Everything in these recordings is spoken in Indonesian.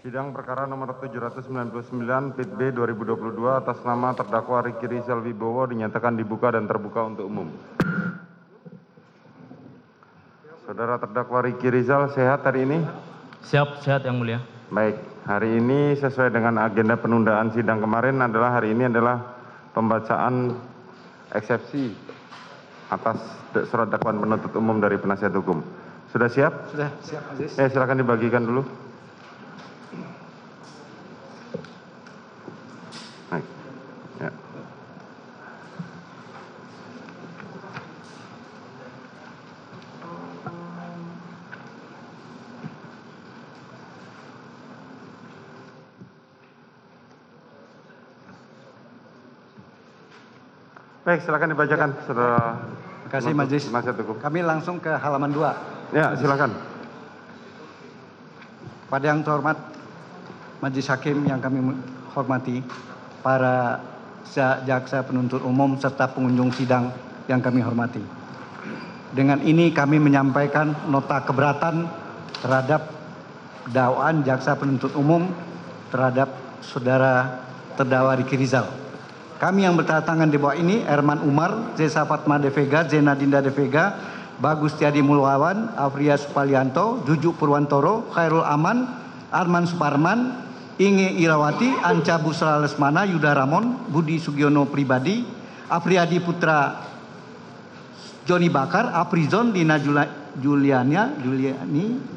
Sidang perkara nomor 799 PIT B 2022 atas nama terdakwa Ricky Rizal Wibowo dinyatakan dibuka dan terbuka untuk umum. Saudara terdakwa Ricky Rizal sehat hari ini? Siap, sehat Yang Mulia. Baik, hari ini sesuai dengan agenda penundaan sidang kemarin adalah hari ini adalah pembacaan eksepsi atas surat dakwaan penuntut umum dari penasihat hukum. Sudah siap? Sudah siap, Aziz. Silakan dibagikan dulu. Baik. Ya. Baik, silakan dibacakan, saudara. Terima kasih, Majelis. Penasihat hukum. Kami langsung ke halaman 2. Ya, silakan. Pada yang terhormat Majelis Hakim yang kami hormati, para jaksa penuntut umum serta pengunjung sidang yang kami hormati. Dengan ini kami menyampaikan nota keberatan terhadap dakwaan jaksa penuntut umum terhadap saudara terdakwa Ricky Rizal. Kami yang bertanda di bawah ini, Herman Umar, Zesa Fatma De Vega, Zena Dinda De Vega, Bagus Tiadi Mulwawan, Afria Supalianto, Jujuk Purwantoro, Khairul Aman, Arman Suparman, Inge Irawati, Anca Busra Lesmana, Yuda Ramon, Budi Sugiono Pribadi, Afriadi Putra Joni Bakar, Aprizon, Dina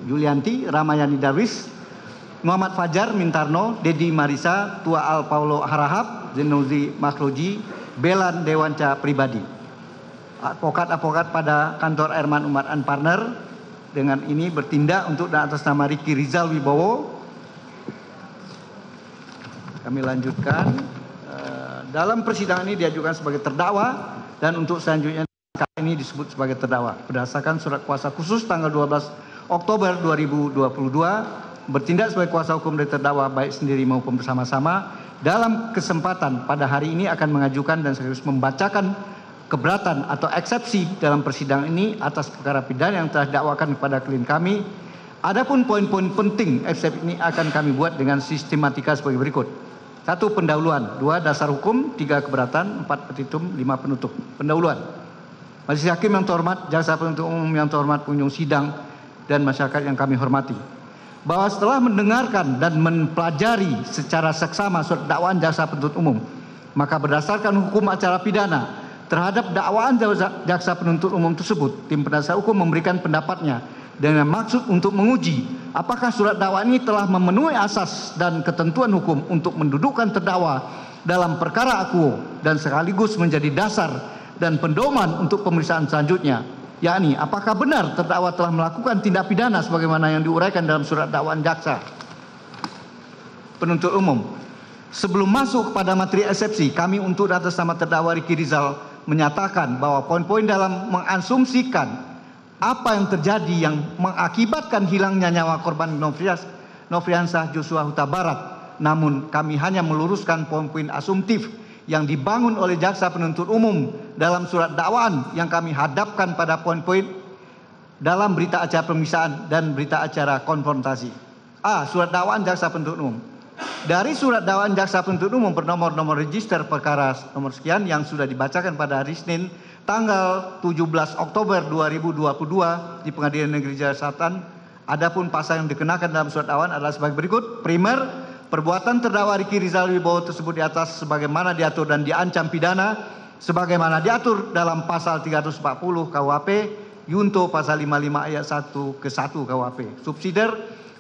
Julianti, Ramayani Darwis, Muhammad Fajar Mintarno, Dedi Marisa, Tua Al Paulo Harahap, Zenuzi Makroji, Belan Dewanca Pribadi. Advokat-advokat pada kantor Herman Umar and Partner dengan ini bertindak untuk dan atas nama Ricky Rizal Wibowo. Kami lanjutkan. Dalam persidangan ini diajukan sebagai terdakwa dan untuk selanjutnya ini disebut sebagai terdakwa. Berdasarkan surat kuasa khusus tanggal 12 Oktober 2022 bertindak sebagai kuasa hukum dari terdakwa baik sendiri maupun bersama-sama. Dalam kesempatan pada hari ini akan mengajukan dan sekaligus membacakan keberatan atau eksepsi dalam persidangan ini atas perkara pidana yang telah didakwakan kepada klien kami. Adapun poin-poin penting eksepsi ini akan kami buat dengan sistematika sebagai berikut. 1. Pendahuluan. 2. Dasar hukum. 3. Keberatan. 4. Petitum. 5. Penutup. Pendahuluan. Majelis Hakim yang terhormat, jaksa penuntut umum yang terhormat, pengunjung sidang dan masyarakat yang kami hormati, bahwa setelah mendengarkan dan mempelajari secara seksama surat dakwaan jaksa penuntut umum, maka berdasarkan hukum acara pidana terhadap dakwaan jaksa penuntut umum tersebut, tim penasihat hukum memberikan pendapatnya dengan maksud untuk menguji apakah surat dakwaan ini telah memenuhi asas dan ketentuan hukum untuk mendudukkan terdakwa dalam perkara akuo dan sekaligus menjadi dasar dan pedoman untuk pemeriksaan selanjutnya, yakni apakah benar terdakwa telah melakukan tindak pidana sebagaimana yang diuraikan dalam surat dakwaan jaksa penuntut umum. Sebelum masuk kepada materi eksepsi, kami untuk atas nama terdakwa Ricky Rizal menyatakan bahwa poin-poin dalam mengasumsikan apa yang terjadi yang mengakibatkan hilangnya nyawa korban Nofriansah Joshua Huta Barat. Namun kami hanya meluruskan poin-poin asumtif yang dibangun oleh jaksa penuntut umum dalam surat dakwaan yang kami hadapkan pada poin-poin dalam berita acara pemeriksaan dan berita acara konfrontasi. A. Surat dakwaan jaksa penuntut umum. Dari surat dakwaan jaksa penuntut umum bernomor register perkara nomor sekian yang sudah dibacakan pada hari Senin tanggal 17 Oktober 2022 di Pengadilan Negeri Jakarta Selatan, adapun pasal yang dikenakan dalam surat dakwaan adalah sebagai berikut. Primer, perbuatan terdakwa Ricky Rizal Wibowo tersebut di atas sebagaimana diatur dan diancam pidana sebagaimana diatur dalam pasal 340 KUHP Yunto pasal 55 ayat 1 ke 1 KUHP. Subsidiar,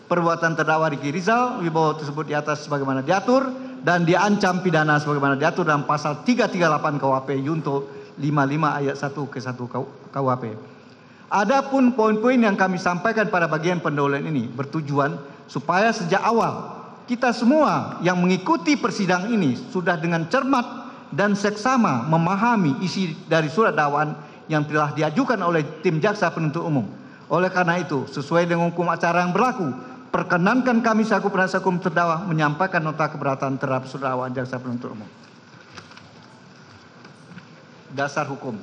perbuatan terdakwa Ricky Rizal Wibowo tersebut di atas sebagaimana diatur dan diancam pidana sebagaimana diatur dalam pasal 338 KUHP Yunto 55 ayat 1 ke 1 KUHP. Adapun poin-poin yang kami sampaikan pada bagian pendahuluan ini bertujuan supaya sejak awal kita semua yang mengikuti persidangan ini sudah dengan cermat dan seksama memahami isi dari surat dakwaan yang telah diajukan oleh tim jaksa penuntut umum. Oleh karena itu, sesuai dengan hukum acara yang berlaku, perkenankan kami selaku penasihat hukum terdakwa menyampaikan nota keberatan terhadap surat dakwaan jaksa penuntut umum. Dasar hukum.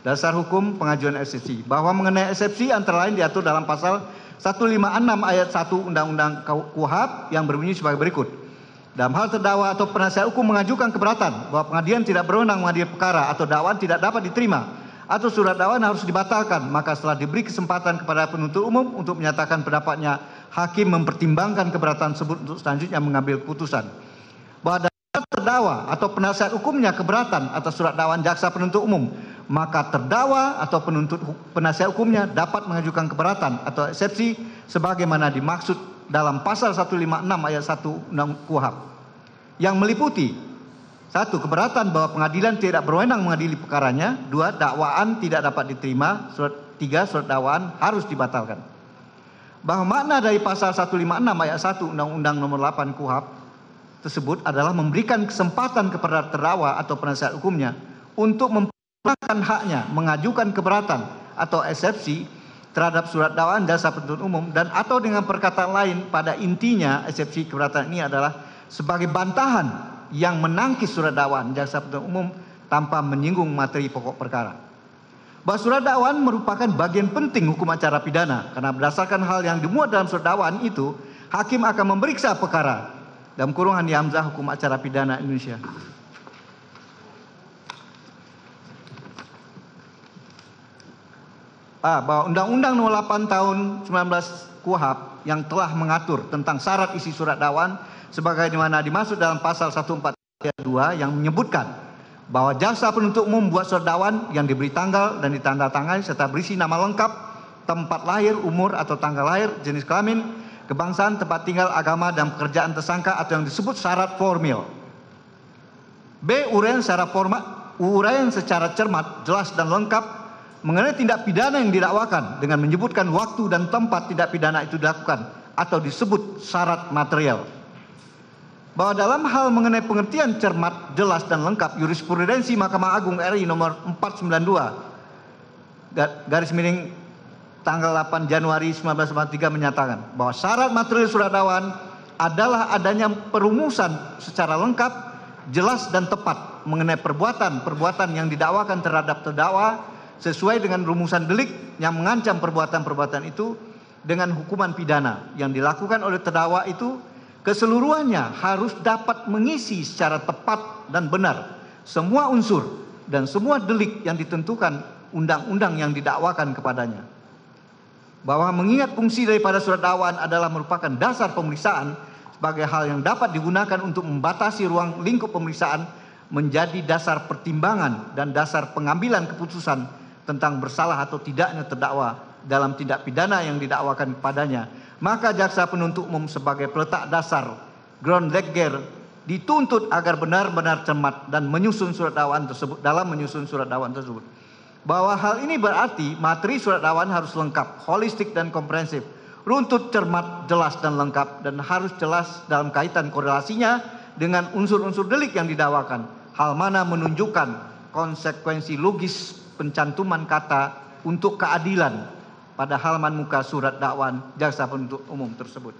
Dasar hukum pengajuan eksepsi. Bahwa mengenai eksepsi antara lain diatur dalam pasal 156 ayat 1 Undang-Undang KUHP yang berbunyi sebagai berikut. Dalam hal terdakwa atau penasihat hukum mengajukan keberatan bahwa pengadilan tidak berwenang mengadili perkara atau dakwaan tidak dapat diterima atau surat dakwaan harus dibatalkan, maka setelah diberi kesempatan kepada penuntut umum untuk menyatakan pendapatnya, hakim mempertimbangkan keberatan tersebut untuk selanjutnya mengambil keputusan. Bahwa dalam terdakwa atau penasihat hukumnya keberatan atas surat dakwaan jaksa penuntut umum, maka terdakwa atau penasihat hukumnya dapat mengajukan keberatan atau eksepsi sebagaimana dimaksud dalam pasal 156 ayat 1 Undang KUHP yang meliputi 1. Keberatan bahwa pengadilan tidak berwenang mengadili perkaranya. 2. Dakwaan tidak dapat diterima. 3. Surat dakwaan harus dibatalkan. Bahwa makna dari pasal 156 ayat 1 Undang-Undang Nomor 8 KUHP tersebut adalah memberikan kesempatan kepada terdakwa atau penasihat hukumnya untuk menggunakan haknya mengajukan keberatan atau eksepsi terhadap surat dakwaan jaksa penuntut umum, dan atau dengan perkataan lain pada intinya eksepsi keberatan ini adalah sebagai bantahan yang menangkis surat dakwaan jaksa penuntut umum tanpa menyinggung materi pokok perkara. Bahwa surat dakwaan merupakan bagian penting hukum acara pidana karena berdasarkan hal yang dimuat dalam surat dakwaan itu, hakim akan memeriksa perkara dalam kurung Handi Hamzah Hukum Acara Pidana Indonesia. Bahwa Undang-Undang Nomor 8 Tahun 19 KUHP yang telah mengatur tentang syarat isi surat dakwaan sebagaimana dimaksud dalam pasal 143 ayat 2 yang menyebutkan bahwa jaksa penuntut umum membuat surat dakwaan yang diberi tanggal dan ditandatangani serta berisi nama lengkap, tempat lahir, umur atau tanggal lahir, jenis kelamin, kebangsaan, tempat tinggal, agama, dan pekerjaan tersangka atau yang disebut syarat formil. B. Uraian secara cermat, jelas dan lengkap mengenai tindak pidana yang didakwakan dengan menyebutkan waktu dan tempat tindak pidana itu dilakukan atau disebut syarat material. Bahwa dalam hal mengenai pengertian cermat, jelas dan lengkap, jurisprudensi Mahkamah Agung RI nomor 492 garis miring tanggal 8 Januari 1943 menyatakan bahwa syarat material surat dakwaan adalah adanya perumusan secara lengkap, jelas dan tepat mengenai perbuatan yang didakwakan terhadap terdakwa sesuai dengan rumusan delik yang mengancam perbuatan-perbuatan itu dengan hukuman pidana yang dilakukan oleh terdakwa itu keseluruhannya harus dapat mengisi secara tepat dan benar semua unsur dan semua delik yang ditentukan undang-undang yang didakwakan kepadanya. Bahwa mengingat fungsi daripada surat dakwaan adalah merupakan dasar pemeriksaan sebagai hal yang dapat digunakan untuk membatasi ruang lingkup pemeriksaan menjadi dasar pertimbangan dan dasar pengambilan keputusan tentang bersalah atau tidaknya terdakwa dalam tindak pidana yang didakwakan kepadanya, maka jaksa penuntut umum sebagai peletak dasar ground legal dituntut agar benar-benar cermat dan menyusun surat dakwaan tersebut bahwa hal ini berarti materi surat dakwaan harus lengkap, holistik dan komprehensif, runtut, cermat, jelas dan lengkap, dan harus jelas dalam kaitan korelasinya dengan unsur-unsur delik yang didakwakan, hal mana menunjukkan konsekuensi logis pencantuman kata untuk keadilan pada halaman muka surat dakwaan jaksa penuntut umum tersebut.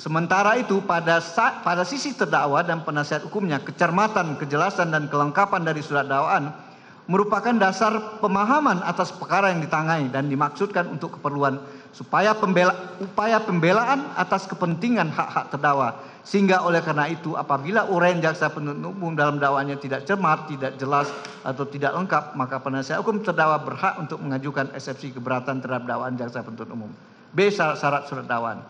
Sementara itu pada sisi terdakwa dan penasihat hukumnya, kecermatan, kejelasan dan kelengkapan dari surat dakwaan merupakan dasar pemahaman atas perkara yang ditangani dan dimaksudkan untuk keperluan upaya pembelaan atas kepentingan hak-hak terdakwa, sehingga oleh karena itu apabila uraian jaksa penuntut umum dalam dakwaannya tidak cermat, tidak jelas atau tidak lengkap, maka penasihat hukum terdakwa berhak untuk mengajukan eksepsi keberatan terhadap dakwaan jaksa penuntut umum. B. Syarat surat dakwaan.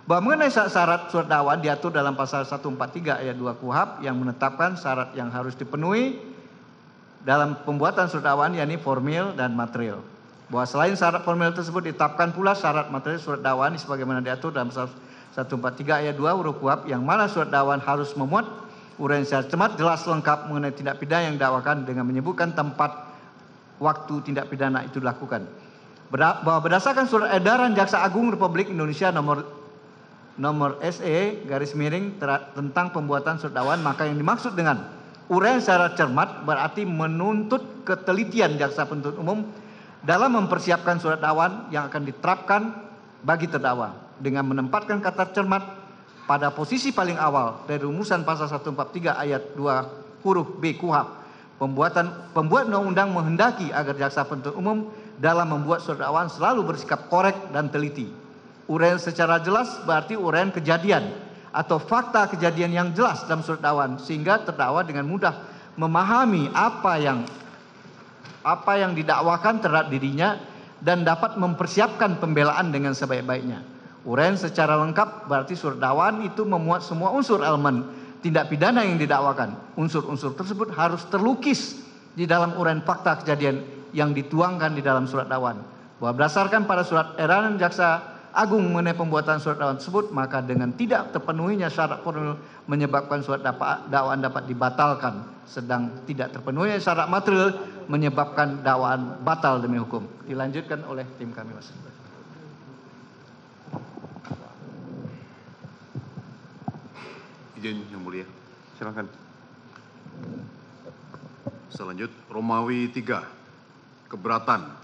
Bahwa mengenai syarat surat dakwaan diatur dalam pasal 143 ayat 2 KUHP yang menetapkan syarat yang harus dipenuhi dalam pembuatan surat dakwaan, yakni formil dan material. Bahwa selain syarat formil tersebut ditetapkan pula syarat material surat dakwaan sebagaimana diatur dalam pasal 143 ayat 2 huruf KUHP yang mana surat dakwaan harus memuat uraian secara cermat, jelas, lengkap mengenai tindak pidana yang didakwakan dengan menyebutkan tempat, waktu tindak pidana itu dilakukan. Bahwa berdasarkan surat edaran Jaksa Agung Republik Indonesia nomor SE garis miring tentang pembuatan surat dakwaan, maka yang dimaksud dengan uraian secara cermat berarti menuntut ketelitian jaksa penuntut umum dalam mempersiapkan surat dakwaan yang akan diterapkan bagi terdakwa dengan menempatkan kata cermat pada posisi paling awal dari rumusan pasal 143 ayat 2 huruf B KUHP Pembuat undang-undang menghendaki agar jaksa penuntut umum dalam membuat surat dakwaan selalu bersikap korek dan teliti. Uraian secara jelas berarti uraian kejadian atau fakta kejadian yang jelas dalam surat dakwaan sehingga terdakwa dengan mudah memahami apa yang didakwakan terhadap dirinya dan dapat mempersiapkan pembelaan dengan sebaik-baiknya. Uraian secara lengkap berarti surat dakwaan itu memuat semua unsur elemen tindak pidana yang didakwakan. Unsur-unsur tersebut harus terlukis di dalam uraian fakta kejadian yang dituangkan di dalam surat dakwaan. Bahwa berdasarkan pada surat edaran Jaksa Agung mengenai pembuatan surat dakwaan tersebut, maka dengan tidak terpenuhinya syarat formil menyebabkan surat dakwaan dapat dibatalkan, sedang tidak terpenuhinya syarat material menyebabkan dakwaan batal demi hukum. Dilanjutkan oleh tim kami, Mas. Izin Yang Mulia. Silakan. Selanjut, Romawi 3. Keberatan.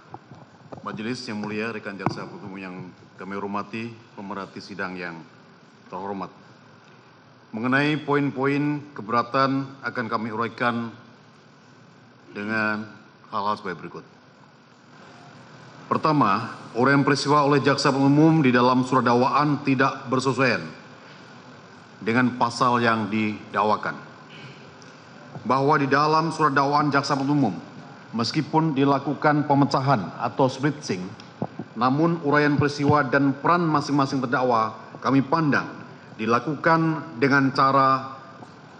Majelis Yang Mulia, rekan jaksa penuntut umum yang kami hormati, pemerhati sidang yang terhormat. Mengenai poin-poin keberatan akan kami uraikan dengan hal-hal sebagai berikut. Pertama, uraian peristiwa oleh jaksa penuntut umum di dalam surat dakwaan tidak bersesuaian dengan pasal yang didakwakan. Bahwa di dalam surat dakwaan jaksa penuntut umum, meskipun dilakukan pemecahan atau splitsing, namun uraian peristiwa dan peran masing-masing terdakwa kami pandang dilakukan dengan cara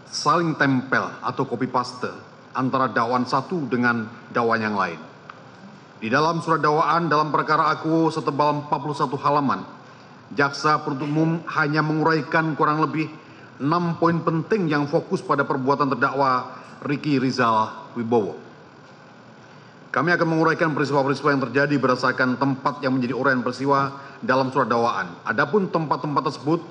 saling tempel atau copy paste antara dakwaan satu dengan dakwaan yang lain. Di dalam surat dakwaan dalam perkara aku setebal 41 halaman, jaksa penuntut umum hanya menguraikan kurang lebih 6 poin penting yang fokus pada perbuatan terdakwa Ricky Rizal Wibowo. Kami akan menguraikan peristiwa-peristiwa yang terjadi berdasarkan tempat yang menjadi uraian peristiwa dalam surat dakwaan. Adapun tempat-tempat tersebut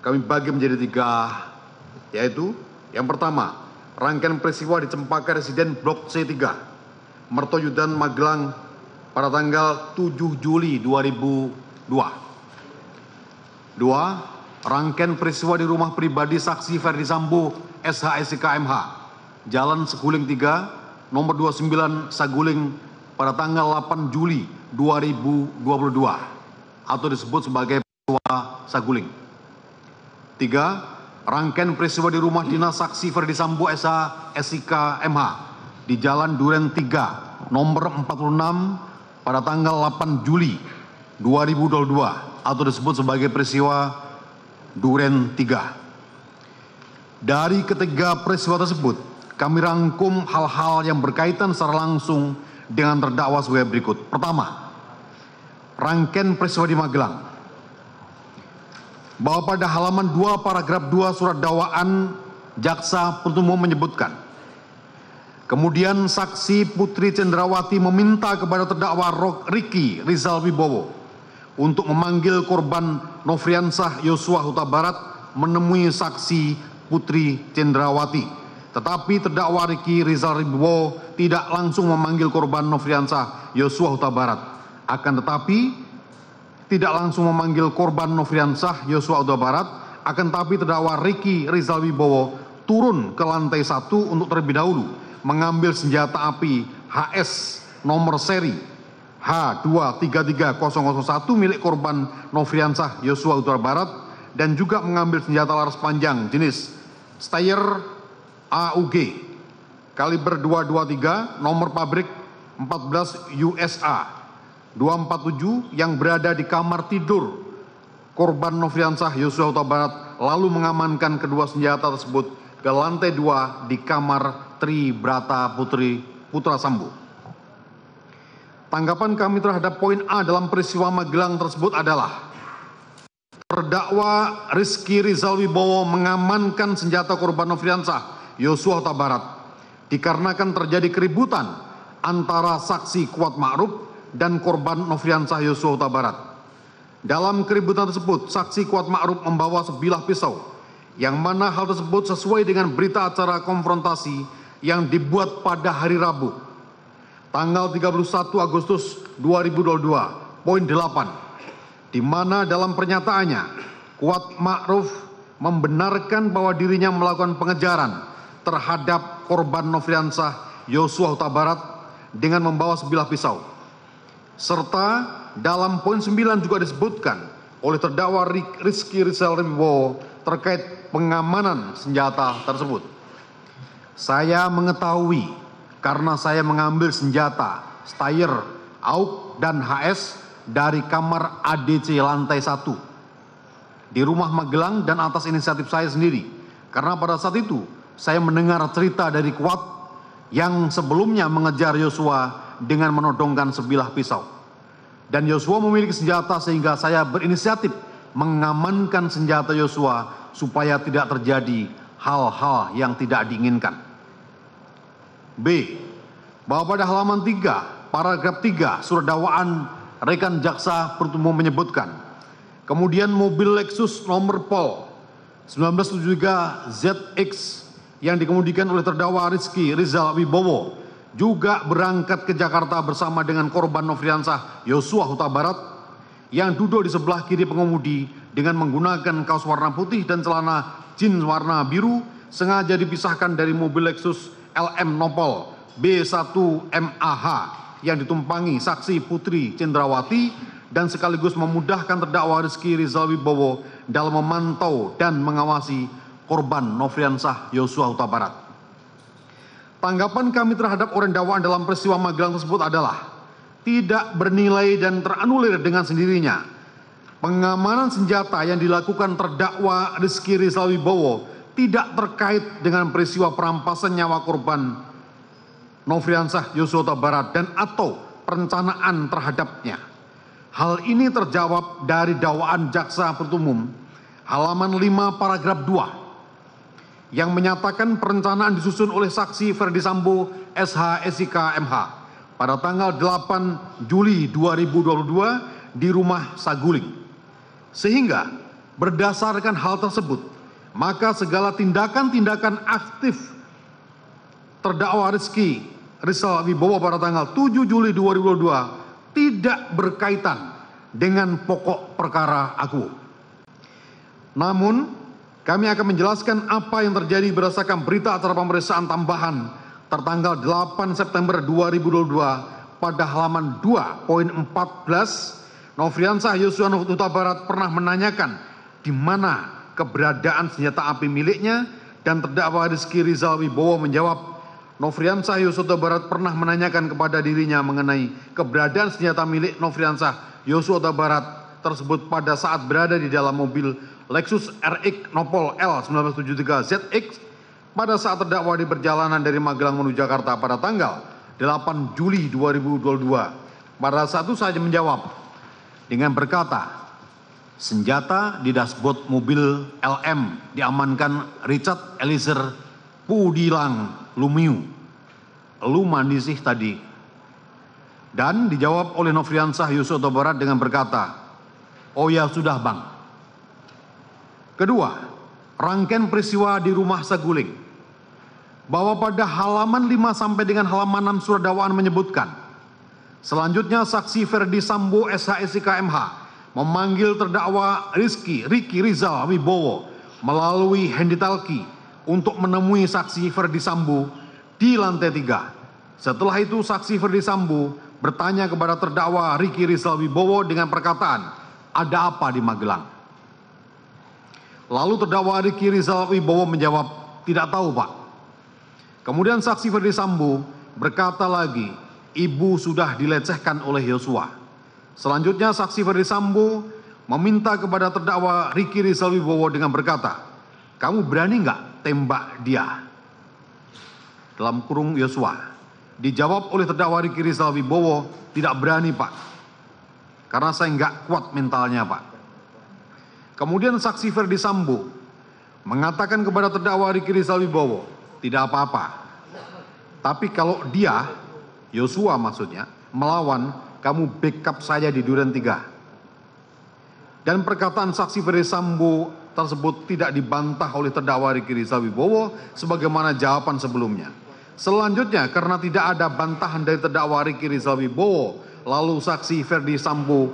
kami bagi menjadi 3, yaitu yang pertama, rangkaian peristiwa di Cempaka Residen Blok C3, Mertoyudan, Magelang pada tanggal 7 Juli 2002. 2. Rangkaian peristiwa di rumah pribadi saksi Ferdi Sambo SH SIK MH, Jalan Seguling 3, nomor 29 Saguling pada tanggal 8 Juli 2022 atau disebut sebagai peristiwa Saguling. 3. Rangkaian peristiwa di rumah dinas saksi Ferdi Sambo SH SIK MH di Jalan Duren 3 nomor 46 pada tanggal 8 Juli 2022 atau disebut sebagai peristiwa Duren 3. Dari ketiga peristiwa tersebut, kami rangkum hal-hal yang berkaitan secara langsung dengan terdakwa sebagai berikut. Pertama, rangkaian peristiwa di Magelang. Bahwa pada halaman 2 paragraf 2 surat dakwaan, jaksa penuntut umum menyebutkan, kemudian saksi Putri Cendrawati meminta kepada terdakwa Ricky Rizal Wibowo untuk memanggil korban Nofriansah Yosua Huta Barat menemui saksi Putri Cendrawati. Tetapi terdakwa Ricky Rizal Wibowo tidak langsung memanggil korban Nofriansah Yosua Huta Barat. Akan tetapi tidak langsung memanggil korban Nofriansah Yosua Huta Barat, akan tetapi terdakwa Ricky Rizal Wibowo turun ke lantai 1 untuk terlebih dahulu mengambil senjata api HS nomor seri H233001 milik korban Nofriansah Yosua Huta Barat dan juga mengambil senjata laras panjang jenis Steyr AUG kaliber 223 nomor pabrik 14 USA 247 yang berada di kamar tidur korban Nofriansah Yosua Huta Barat lalu mengamankan kedua senjata tersebut ke lantai 2 di kamar Tri Brata Putra Sambo. Tanggapan kami terhadap poin A dalam peristiwa Magelang tersebut adalah terdakwa Ricky Rizal Wibowo mengamankan senjata korban Nofriansah Yosua Huta Barat dikarenakan terjadi keributan antara saksi Kuat Ma'ruf dan korban Nofriansah Yosua Huta Barat. Dalam keributan tersebut, saksi Kuat Ma'ruf membawa sebilah pisau, yang mana hal tersebut sesuai dengan berita acara konfrontasi yang dibuat pada hari Rabu, tanggal 31 Agustus 2022, poin 8, di mana dalam pernyataannya, Kuat Ma'ruf membenarkan bahwa dirinya melakukan pengejaran terhadap korban Nofriansah Yosua Huta Barat dengan membawa sebilah pisau. Serta dalam poin 9 juga disebutkan oleh terdakwa Rizky Rizal Wibowo terkait pengamanan senjata tersebut. Saya mengetahui karena saya mengambil senjata Steyr, AUK, dan HS dari kamar ADC lantai 1 di rumah Magelang dan atas inisiatif saya sendiri. Karena pada saat itu saya mendengar cerita dari Kuat yang sebelumnya mengejar Yosua dengan menodongkan sebilah pisau. Dan Yosua memiliki senjata sehingga saya berinisiatif mengamankan senjata Yosua supaya tidak terjadi hal-hal yang tidak diinginkan. B. Bahwa pada halaman 3, paragraf 3 surat dakwaan rekan jaksa penuntut umum menyebutkan, kemudian mobil Lexus nomor Pol 1973 ZX yang dikemudikan oleh terdakwa Rizky Rizal Wibowo juga berangkat ke Jakarta bersama dengan korban Nofriansah Yosua Huta Barat yang duduk di sebelah kiri pengemudi dengan menggunakan kaos warna putih dan celana jeans warna biru sengaja dipisahkan dari mobil Lexus LM Nopol B1MAH yang ditumpangi saksi Putri Cendrawati dan sekaligus memudahkan terdakwa Rizky Rizal Wibowo dalam memantau dan mengawasi korban Nofriansah Yosua Huta Barat. Tanggapan kami terhadap orang dakwaan dalam peristiwa Magelang tersebut adalah tidak bernilai dan teranulir dengan sendirinya. Pengamanan senjata yang dilakukan terdakwa Rizky Rizal Wibowo tidak terkait dengan peristiwa perampasan nyawa korban Nofriansah Yosua Huta Barat dan atau perencanaan terhadapnya. Hal ini terjawab dari dakwaan jaksa penuntut umum halaman 5 paragraf 2 yang menyatakan perencanaan disusun oleh saksi Ferdi Sambo SH SIK MH pada tanggal 8 Juli 2022 di rumah Saguling. Sehingga berdasarkan hal tersebut, maka segala tindakan-tindakan aktif terdakwa Rizky Rizal Wibowo pada tanggal 7 Juli 2022 tidak berkaitan dengan pokok perkara aku. Namun, kami akan menjelaskan apa yang terjadi berdasarkan berita acara pemeriksaan tambahan tertanggal 8 September 2022 pada halaman 2.14. Nofriansah Yosua Huta Barat pernah menanyakan di mana keberadaan senjata api miliknya dan terdakwa Rizky Rizal Wibowo menjawab, Nofriansah Yosua Huta Barat pernah menanyakan kepada dirinya mengenai keberadaan senjata milik Nofriansah Yosua Huta Barat tersebut pada saat berada di dalam mobil Lexus RX Nopol L 1973 ZX pada saat terdakwa di perjalanan dari Magelang menuju Jakarta pada tanggal 8 Juli 2022. Pada saat itu saya menjawab dengan berkata, senjata di dashboard mobil LM diamankan Richard Eliezer Pudilang Lumiu. Lu mandi sih tadi. Dan dijawab oleh Nofriansah Yosua Huta Barat dengan berkata, oh ya sudah bang. Kedua, rangkaian peristiwa di rumah Saguling. Bahwa pada halaman 5 sampai dengan halaman 6 surat dakwaan menyebutkan, selanjutnya saksi Ferdi Sambo SH SIK MH memanggil terdakwa Ricky Rizal Wibowo melalui Hendy Talki untuk menemui saksi Ferdi Sambo di lantai 3. Setelah itu saksi Ferdi Sambo bertanya kepada terdakwa Ricky Rizal Wibowo dengan perkataan, ada apa di Magelang? Lalu terdakwa Ricky Rizal Wibowo menjawab, tidak tahu pak. Kemudian saksi Ferdi Sambo berkata lagi, ibu sudah dilecehkan oleh Yosua. Selanjutnya saksi Ferdi Sambo meminta kepada terdakwa Ricky Rizal Wibowo dengan berkata, kamu berani nggak tembak dia? Dalam kurung Yosua. Dijawab oleh terdakwa Ricky Rizal Wibowo, tidak berani pak. Karena saya nggak kuat mentalnya pak. Kemudian saksi Ferdi Sambo mengatakan kepada terdakwa Ricky Rizal Wibowo, tidak apa-apa. Tapi kalau dia, Yosua maksudnya, melawan, kamu backup saya di Duren 3. Dan perkataan saksi Ferdi Sambo tersebut tidak dibantah oleh terdakwa Ricky Rizal Wibowo sebagaimana jawaban sebelumnya. Selanjutnya, karena tidak ada bantahan dari terdakwa Ricky Rizal Wibowo, lalu saksi Ferdi Sambo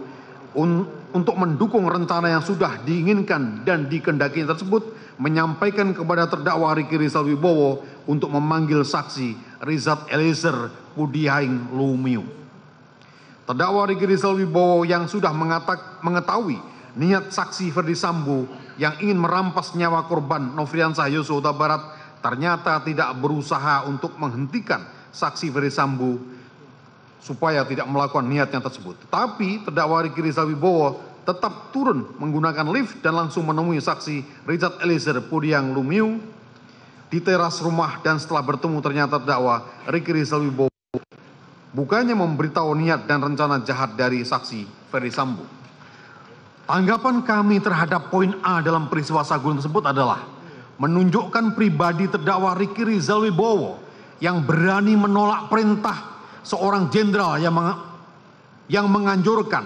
untuk mendukung rencana yang sudah diinginkan dan dikehendakinya tersebut menyampaikan kepada terdakwa Ricky Rizal Wibowo untuk memanggil saksi Richard Eliezer Pudiang Lumiu. Terdakwa Ricky Rizal Wibowo yang sudah mengetahui niat saksi Ferdi Sambo yang ingin merampas nyawa korban Nofriansah Yosua Huta Barat ternyata tidak berusaha untuk menghentikan saksi Ferdi Sambo supaya tidak melakukan niatnya tersebut. Tetapi terdakwa Ricky Rizal Wibowo tetap turun menggunakan lift dan langsung menemui saksi Richard Eliezer Pudiang Lumiu di teras rumah, dan setelah bertemu ternyata terdakwa Ricky Rizal Wibowo bukannya memberitahu niat dan rencana jahat dari saksi Ferdi Sambo. Tanggapan kami terhadap poin A dalam peristiwa saguling tersebut adalah menunjukkan pribadi terdakwa Ricky Rizal Wibowo yang berani menolak perintah seorang jenderal yang menganjurkan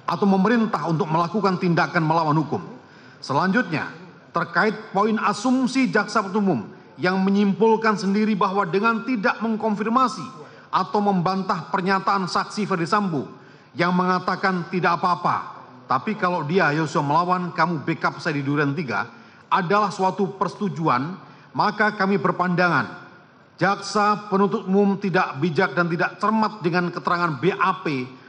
atau memerintah untuk melakukan tindakan melawan hukum. Selanjutnya, terkait poin asumsi jaksa penuntut umum yang menyimpulkan sendiri bahwa dengan tidak mengkonfirmasi atau membantah pernyataan saksi Ferdi Sambo yang mengatakan tidak apa-apa, tapi kalau dia Yosua melawan, kamu backup saya di Duren 3 adalah suatu persetujuan, maka kami berpandangan jaksa penuntut umum tidak bijak dan tidak cermat dengan keterangan BAP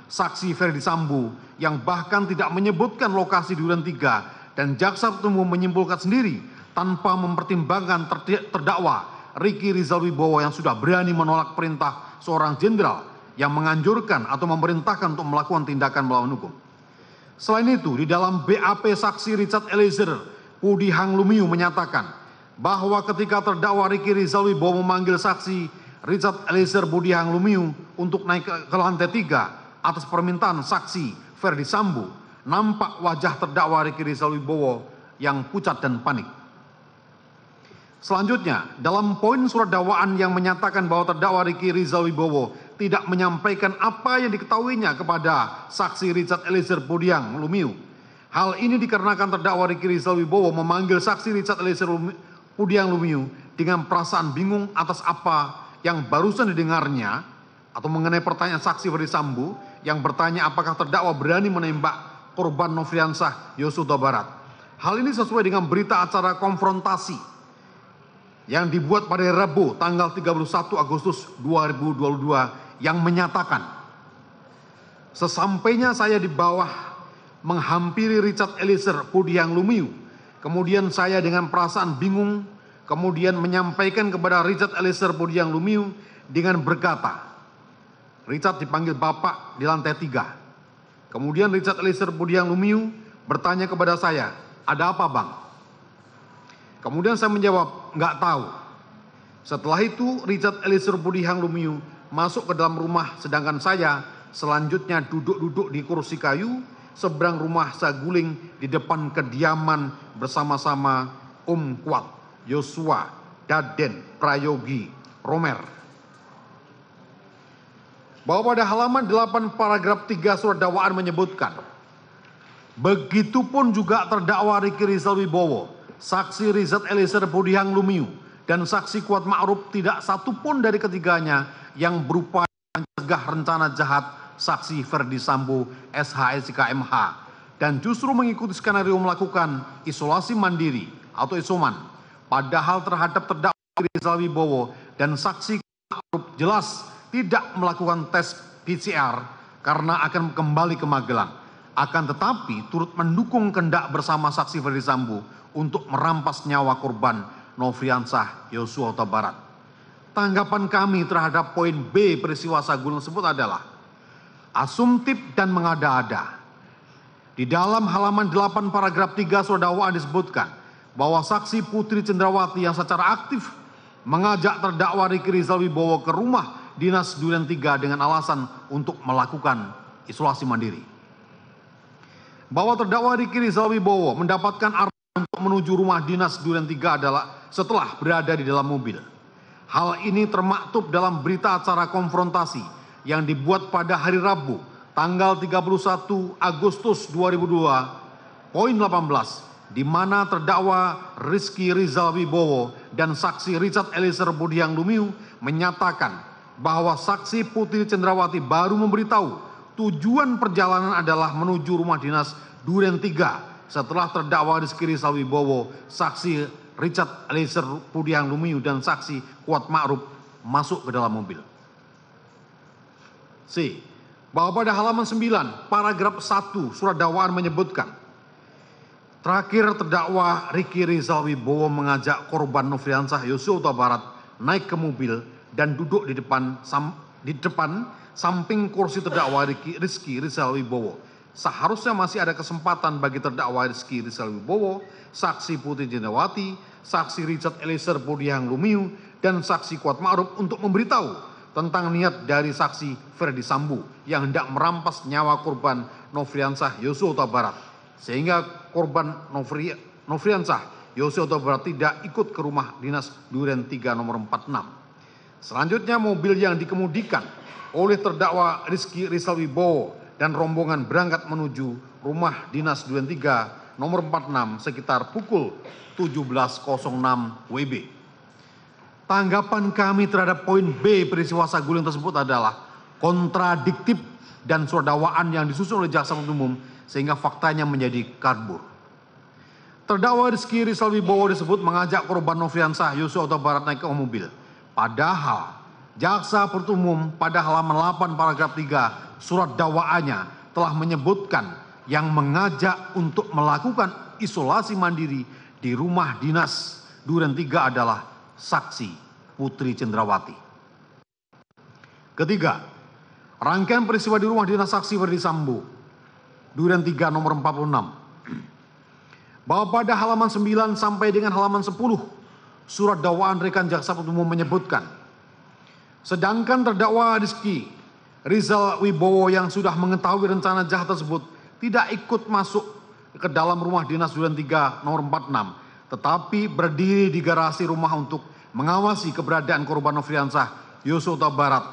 saksi Ferdi Sambo yang bahkan tidak menyebutkan lokasi Duren 3, dan jaksa penuntut umum menyimpulkan sendiri tanpa mempertimbangkan terdakwa Ricky Rizal Wibowo yang sudah berani menolak perintah seorang jenderal yang menganjurkan atau memerintahkan untuk melakukan tindakan melawan hukum. Selain itu, di dalam BAP saksi Richard Eliezer Pudiang Lumiu menyatakan bahwa ketika terdakwa Ricky Rizal Wibowo memanggil saksi Richard Eliezer Pudiang Lumiu untuk naik ke lantai 3 atas permintaan saksi Ferdi Sambo, nampak wajah terdakwa Ricky Rizal Wibowo yang pucat dan panik. Selanjutnya, dalam poin surat dakwaan yang menyatakan bahwa terdakwa Ricky Rizal Wibowo tidak menyampaikan apa yang diketahuinya kepada saksi Richard Eliezer Pudiang Lumiu. Hal ini dikarenakan terdakwa Ricky Rizal Wibowo memanggil saksi Richard Eliezer Pudiang Lumiu dengan perasaan bingung atas apa yang barusan didengarnya atau mengenai pertanyaan saksi Ferdi Sambo yang bertanya apakah terdakwa berani menembak korban Nofriansah Yosua Huta Barat. Hal ini sesuai dengan berita acara konfrontasi yang dibuat pada Rabu tanggal 31 Agustus 2022 yang menyatakan, sesampainya saya di bawah menghampiri Richard Eliezer Pudiang Lumiu, kemudian saya dengan perasaan bingung kemudian menyampaikan kepada Richard Eliezer Pudiang Lumiu dengan berkata, Richard dipanggil Bapak di lantai 3. Kemudian Richard Eliezer Pudiang Lumiu bertanya kepada saya, ada apa Bang? Kemudian saya menjawab, nggak tahu. Setelah itu Richard Eliezer Pudiang Lumiu masuk ke dalam rumah, sedangkan saya selanjutnya duduk-duduk di kursi kayu seberang rumah saguling di depan kediaman bersama-sama Kuat, Yosua, Daden, Prayogi, Romer. Bahwa pada halaman 8 paragraf 3 surat dakwaan menyebutkan, begitupun juga terdakwa Ricky Rizal Wibowo, saksi Richard Eliezer Pudiang Lumiu, dan saksi Kuat Ma'ruf tidak satupun dari ketiganya yang berupaya mencegah rencana jahat saksi Ferdi Sambo SHSIK MH dan justru mengikuti skenario melakukan isolasi mandiri atau isoman. Padahal terhadap terdakwa Rizal Wibowo dan saksi Kuat Ma'ruf jelas tidak melakukan tes PCR karena akan kembali ke Magelang. Akan tetapi turut mendukung kehendak bersama saksi Ferdi Sambo untuk merampas nyawa korban Nofriansah Yosua Huta Barat. Tanggapan kami terhadap poin B peristiwa saguling tersebut adalah asumtif dan mengada-ada. Di dalam halaman 8 paragraf 3 surat dakwaan disebutkan bahwa saksi Putri Cendrawati yang secara aktif mengajak terdakwa Ricky Rizal Wibowo ke rumah dinas Duren 3 dengan alasan untuk melakukan isolasi mandiri. Bahwa terdakwa Ricky Rizal Wibowo mendapatkan arahan untuk menuju rumah dinas Duren 3 adalah setelah berada di dalam mobil. Hal ini termaktub dalam berita acara konfrontasi yang dibuat pada hari Rabu tanggal 31 Agustus 2002, poin 18, di mana terdakwa Ricky Rizal Wibowo dan saksi Richard Eliezer Pudiang Lumiu menyatakan bahwa saksi Putri Cendrawati baru memberitahu tujuan perjalanan adalah menuju rumah dinas Duren 3 setelah terdakwa Ricky Rizal Wibowo, saksi Richard Eliezer Pudiang Lumiu dan saksi Kuat Ma'ruf masuk ke dalam mobil. C. Bahwa pada halaman 9, paragraf 1 surat dakwaan menyebutkan, terakhir terdakwa Ricky Rizal Wibowo mengajak korban Nofriansah Yosua Huta Barat naik ke mobil dan duduk di depan samping kursi terdakwa Rizky Rizal Wibowo. Seharusnya masih ada kesempatan bagi terdakwa Rizky Rizal Wibowo, saksi Putri Cendrawati, saksi Richard Eliezer Pudiang Lumiu, dan saksi Kuat Ma'ruf untuk memberitahu tentang niat dari saksi Ferdi Sambo yang hendak merampas nyawa korban Nofriansah Yosua Huta Barat, sehingga korban Nofriansah Yosua Huta Barat tidak ikut ke rumah dinas Duren 3 nomor 46. Selanjutnya mobil yang dikemudikan oleh terdakwa Rizky Rizal Wibowo dan rombongan berangkat menuju rumah dinas Duren 3 nomor 46 sekitar pukul 17.06 WIB. Tanggapan kami terhadap poin B peristiwa saguling tersebut adalah kontradiktif dan surat dakwaan yang disusun oleh jaksa penuntut umum sehingga faktanya menjadi kabur. Terdakwa Rizky Rizal Wibowo disebut mengajak korban Nofriansah Yosua Huta Barat naik ke mobil. Padahal jaksa penuntut umum pada halaman 8 paragraf 3 surat dakwaannya telah menyebutkan yang mengajak untuk melakukan isolasi mandiri di rumah dinas Duren 3 adalah saksi Putri Cendrawati. Ketiga, rangkaian peristiwa di rumah dinas saksi Ferdi Sambo, Duren 3 nomor 46. Bahwa pada halaman 9 sampai dengan halaman 10, surat dakwaan rekan jaksa penuntut umum menyebutkan, sedangkan terdakwa Rizky Rizal Wibowo yang sudah mengetahui rencana jahat tersebut tidak ikut masuk ke dalam rumah dinas Duren 3 nomor 46, tetapi berdiri di garasi rumah untuk mengawasi keberadaan korban Nofriansah Yosua Huta Barat